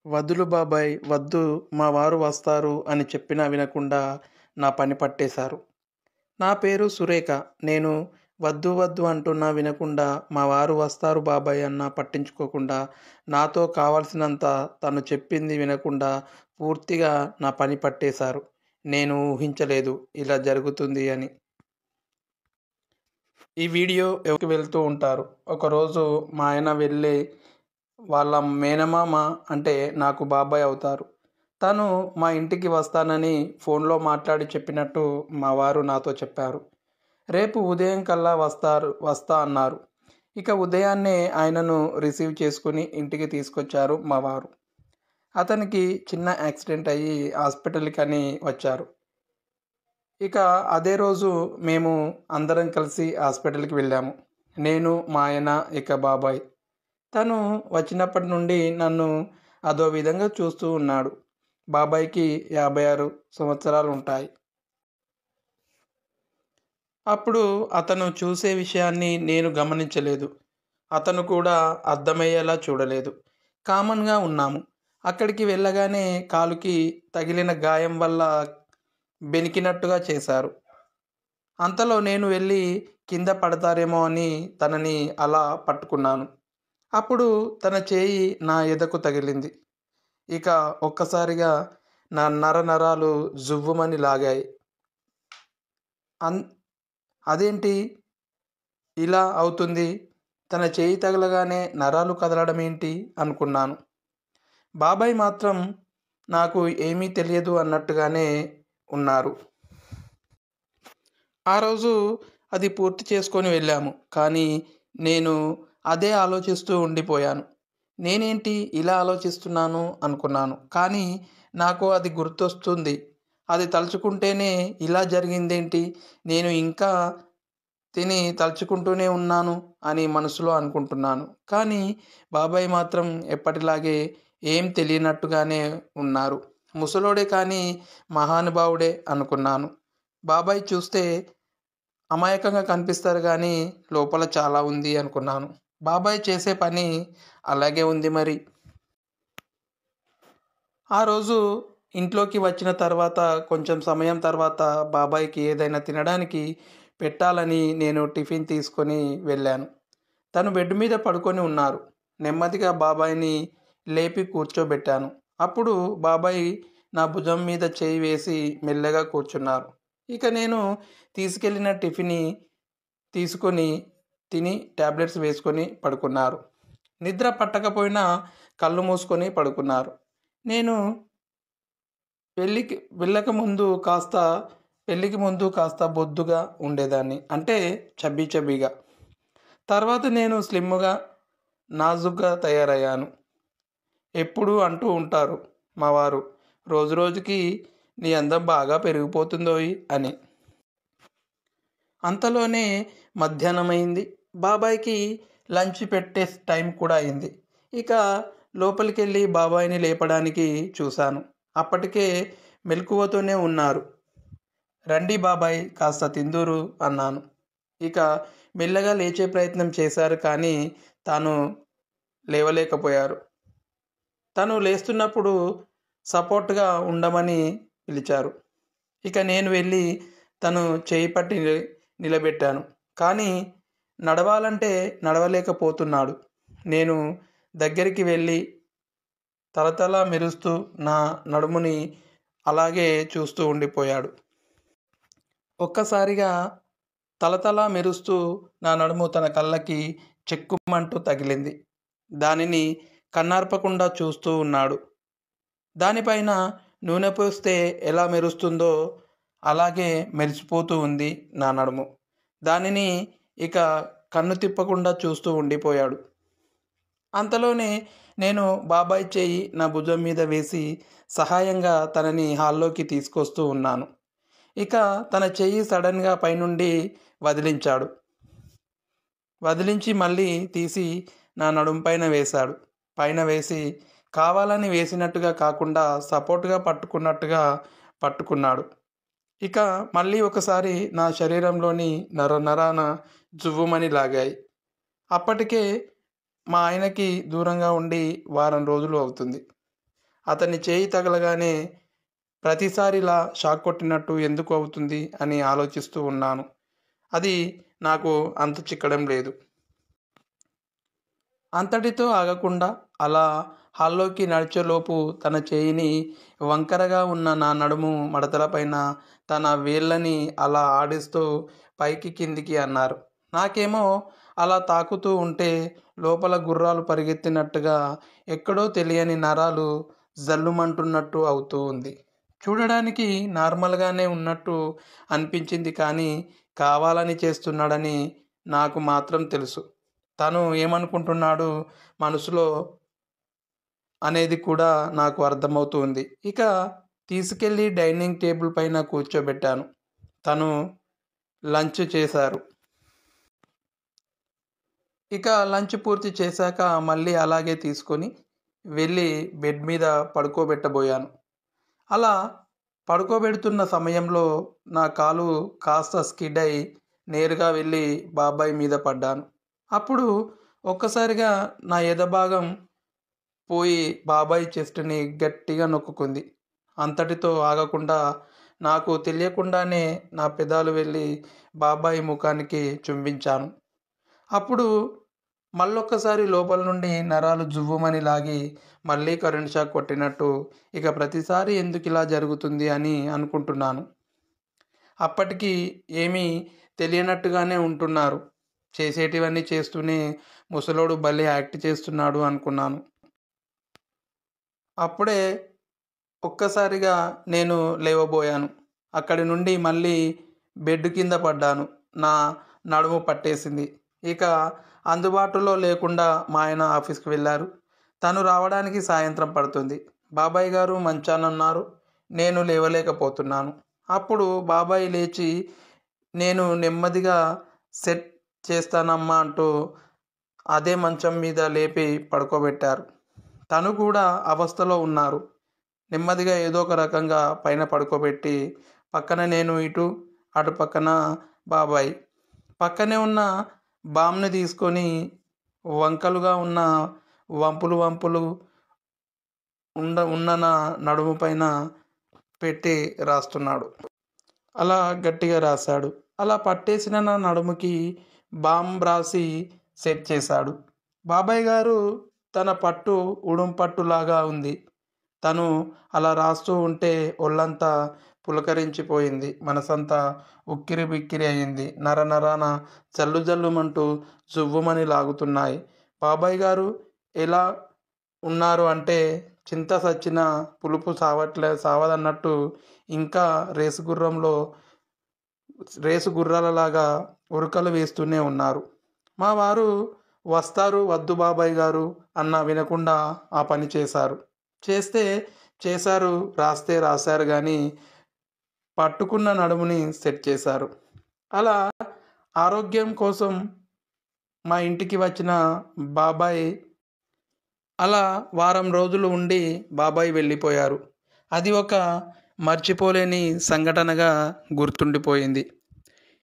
వద్దులు బాబాయ్ వద్దు, మా వారు వస్తారు అని చెప్పినా వినకుండా నా పని పట్టేశారు. నా పేరు సురేఖ. నేను వద్దు వద్దు అంటున్నా వినకుండా, మా వారు వస్తారు బాబాయ్ అన్నా పట్టించుకోకుండా, నాతో కావలసినంత తను చెప్పింది వినకుండా పూర్తిగా నా పని పట్టేశారు. నేను ఊహించలేదు ఇలా జరుగుతుంది అని. ఈ వీడియో ఎవరికి వెళ్తూ ఉంటారు. ఒకరోజు మా ఆయన వెళ్ళి వాళ్ళ మేనమామ, అంటే నాకు బాబాయ్ అవుతారు, తను మా ఇంటికి వస్తానని ఫోన్లో మాట్లాడి చెప్పినట్టు మా వారు నాతో చెప్పారు. రేపు ఉదయం కల్లా వస్తా అన్నారు. ఇక ఉదయాన్నే ఆయనను రిసీవ్ చేసుకుని ఇంటికి తీసుకొచ్చారు మా వారు. అతనికి చిన్న యాక్సిడెంట్ అయ్యి హాస్పిటల్కి అని వచ్చారు. ఇక అదే రోజు మేము అందరం కలిసి హాస్పిటల్కి వెళ్ళాము. నేను, మా ఆయన, ఇక బాబాయ్. తను వచ్చినప్పటి నుండి నన్ను అదో విధంగా చూస్తూ ఉన్నాడు. బాబాయ్కి 56 సంవత్సరాలు ఉంటాయి. అప్పుడు అతను చూసే విషయాన్ని నేను గమనించలేదు. అతను కూడా అర్థమయ్యేలా చూడలేదు. కామన్గా ఉన్నాము. అక్కడికి వెళ్ళగానే కాలుకి తగిలిన గాయం వల్ల బెనికినట్టుగా చేశారు. అంతలో నేను వెళ్ళి కింద పడతారేమో అని తనని అలా పట్టుకున్నాను. అప్పుడు తన చేయి నా ఎదకు తగిలింది. ఇక ఒక్కసారిగా నా నరాలు జువ్వుమని లాగాయి. అదేంటి ఇలా అవుతుంది, తన చేయి తగలగానే నరాలు కదలడం ఏంటి అనుకున్నాను. బాబాయ్ మాత్రం నాకు ఏమీ తెలియదు అన్నట్టుగానే ఉన్నారు. ఆ రోజు అది పూర్తి చేసుకొని వెళ్ళాము. కానీ నేను అదే ఆలోచిస్తూ ఉండిపోయాను. నేనేంటి ఇలా ఆలోచిస్తున్నాను అనుకున్నాను. కానీ నాకు అది గుర్తొస్తుంది. అది తలుచుకుంటేనే ఇలా జరిగిందేంటి, నేను ఇంకా తిని తలుచుకుంటూనే ఉన్నాను అని మనసులో అనుకుంటున్నాను. కానీ బాబాయ్ మాత్రం ఎప్పటిలాగే ఏం తెలియనట్టుగానే ఉన్నారు. ముసలోడే కానీ మహానుభావుడే అనుకున్నాను. బాబాయ్ చూస్తే అమాయకంగా కనిపిస్తారు కానీ లోపల చాలా ఉంది అనుకున్నాను. బాబాయ్ చేసే పని అలాగే ఉంది మరి. ఆ రోజు ఇంట్లోకి వచ్చిన తర్వాత కొంచెం సమయం తర్వాత బాబాయ్కి ఏదైనా తినడానికి పెట్టాలని నేను టిఫిన్ తీసుకొని వెళ్ళాను. తను బెడ్ మీద పడుకొని ఉన్నారు. నెమ్మదిగా బాబాయ్ని లేపి కూర్చోబెట్టాను. అప్పుడు బాబాయ్ నా భుజం మీద చేయి వేసి మెల్లగా కూర్చున్నారు. ఇక నేను తీసుకెళ్ళిన టిఫిన్ తీసుకొని తిని టాబ్లెట్స్ వేసుకొని పడుకున్నారు. నిద్ర పట్టకపోయినా కళ్ళు మూసుకొని పడుకున్నారు. నేను పెళ్ళికి ముందు కాస్త బొద్దుగా ఉండేదాన్ని, అంటే చబ్బీగా. తర్వాత నేను స్లిమ్గా, నాజుగ్గా తయారయ్యాను. ఎప్పుడు అంటూ ఉంటారు మా వారు, రోజు రోజుకి నీ అందం బాగా పెరిగిపోతుందోయ్ అని. అంతలోనే మధ్యాహ్నమైంది. బాబాయ్కి లంచ్ పెట్టే టైం కూడా అయింది. ఇక లోపలికెళ్ళి బాబాయ్ని లేపడానికి చూశాను. అప్పటికే మెలకువతోనే ఉన్నారు. రండి బాబాయ్, కాస్త తిందురు అన్నాను. ఇక మెల్లగా లేచే ప్రయత్నం చేశారు కానీ తాను లేవలేకపోయారు. తను లేస్తున్నప్పుడు సపోర్ట్గా ఉండమని పిలిచారు. ఇక నేను వెళ్ళి తను చేయి పట్టి నిలబెట్టాను. కానీ నడవాలంటే నడవలేకపోతున్నాడు. నేను దగ్గరికి వెళ్ళి తలతల మెరుస్తూ నా నడుముని అలాగే చూస్తూ ఉండిపోయాడు. ఒక్కసారిగా తలతల మెరుస్తూ నా నడుము తన కళ్ళకి చెక్కుమంటూ తగిలింది. దానిని కన్నార్పకుండా చూస్తూ ఉన్నాడు. దానిపైన నూనె పోస్తే ఎలా మెరుస్తుందో అలాగే మెరిసిపోతూ ఉంది నా నడుము. దానిని ఇక కన్ను తిప్పకుండా చూస్తూ ఉండిపోయాడు. అంతలోనే నేను బాబాయ్ చేయి నా భుజం మీద వేసి సహాయంగా తనని హాల్లోకి తీసుకొస్తూ ఉన్నాను. ఇక తన చెయ్యి సడన్గా పైనుండి వదిలించాడు. వదిలించి మళ్ళీ తీసి నా నడుము పైన వేశాడు. పైన వేసి కావాలని వేసినట్టుగా కాకుండా సపోర్ట్గా పట్టుకున్నట్టుగా పట్టుకున్నాడు. ఇక మళ్ళీ ఒకసారి నా శరీరంలోని నరాన జువ్వుమని లాగాయి. అప్పటికే మా ఆయనకి దూరంగా ఉండి వారం రోజులు అవుతుంది. అతని చేయి తగలగానే ప్రతిసారిలా షాక్ కొట్టినట్టు ఎందుకు అవుతుంది అని ఆలోచిస్తూ ఉన్నాను. అది నాకు అంతు చిక్కడం లేదు. అంతటితో ఆగకుండా అలా హాల్లోకి నడిచేలోపు తన చేయిని వంకరగా ఉన్న నా నడుము మడతలపైన తన వేళ్ళని అలా ఆడిస్తూ పైకి కిందికి అన్నారు. నాకేమో అలా తాకుతూ ఉంటే లోపల గుర్రాలు పరిగెత్తినట్టుగా ఎక్కడో తెలియని నరాలు జల్లుమంటున్నట్టు అవుతూ ఉంది. చూడడానికి నార్మల్గానే ఉన్నట్టు అనిపించింది, కానీ కావాలని చేస్తున్నాడని నాకు మాత్రం తెలుసు. తను ఏమనుకుంటున్నాడు మనసులో అనేది కూడా నాకు అర్థమవుతుంది. ఇక తీసుకెళ్ళి డైనింగ్ టేబుల్ పైన కూర్చోబెట్టాను. తను లంచ్ చేశారు. ఇక లంచ్ పూర్తి చేశాక మళ్ళీ అలాగే తీసుకొని వెళ్ళి బెడ్ మీద పడుకోబెట్టబోయాను. అలా పడుకోబెడుతున్న సమయంలో నా కాలు కాస్త స్కిడ్ అయి నేరుగా వెళ్ళి బాబాయ్ మీద పడ్డాను. అప్పుడు ఒక్కసారిగా నా ఎదభాగం పోయి బాబాయ్ చెస్ట్ని గట్టిగా నొక్కుకుంది. అంతటితో ఆగకుండా నాకు తెలియకుండానే నా పెదాలు వెళ్ళి బాబాయ్ ముఖానికి చుంబించాను. అప్పుడు మళ్ళొక్కసారి లోపల నుండి నరాలు జువ్వుమని లాగి మళ్ళీ కరెంట్ షాక్ కొట్టినట్టు ఇక ప్రతిసారి ఎందుకు ఇలా జరుగుతుంది అని అనుకుంటున్నాను. అప్పటికి ఏమీ తెలియనట్టుగానే ఉంటున్నారు. చేసేటివన్నీ చేస్తూనే ముసలోడు భలే యాక్ట్ చేస్తున్నాడు అనుకున్నాను. అప్పుడే ఒక్కసారిగా నేను లేవబోయాను. అక్కడి నుండి మళ్ళీ బెడ్ కింద పడ్డాను. నా నడుము పట్టేసింది. ఇక అందుబాటులో లేకుండా మా ఆయన ఆఫీస్కి వెళ్ళారు. తను రావడానికి సాయంత్రం పడుతుంది. బాబాయ్ గారు మంచానున్నారు. నేను లేవలేకపోతున్నాను. అప్పుడు బాబాయ్ లేచి నేను నెమ్మదిగా సెట్ చేస్తానమ్మా అంటూ అదే మంచం మీద లేపి పడుకోబెట్టారు. తను కూడా అవస్థలో ఉన్నారు. నెమ్మదిగా ఏదో ఒక రకంగా పైన పడుకోబెట్టి పక్కన నేను ఇటు, అటు పక్కన బాబాయ్. పక్కనే ఉన్న బామ్ని తీసుకొని వంకలుగా ఉన్న వంపులు ఉన్న నా నడుము పైన పెట్టి రాస్తున్నాడు. అలా గట్టిగా రాశాడు. అలా పట్టేసిన నా నడుముకి బామ్ రాసి సెట్ చేశాడు. బాబాయ్ గారు తన పట్టు ఉడుం పట్టులాగా ఉంది. తను అలా రాస్తూ ఉంటే ఒళ్ళంతా పులకరించిపోయింది. మనసంతా ఉక్కిరి బిక్కిరి అయింది. నరనరాన జల్లు జల్లుమంటూ జువ్వుమని లాగుతున్నాయి. బాబాయ్ గారు ఎలా ఉన్నారు అంటే చింత సచ్చిన పులుపు సావదన్నట్టు ఇంకా రేసు గుర్రాలలాగా ఉరకలు వేస్తూనే ఉన్నారు. మా వారు వస్తారు వద్దు బాబాయ్ గారు అన్నా వినకుండా ఆ పని చేశారు. చేశారు, రాశారు, కానీ పట్టుకున్న నడుముని సెట్ చేశారు. అలా ఆరోగ్యం కోసం మా ఇంటికి వచ్చిన బాబాయ్ అలా వారం రోజులు ఉండి బాబాయ్ వెళ్ళిపోయారు. అది ఒక మర్చిపోలేని సంఘటనగా గుర్తుండిపోయింది.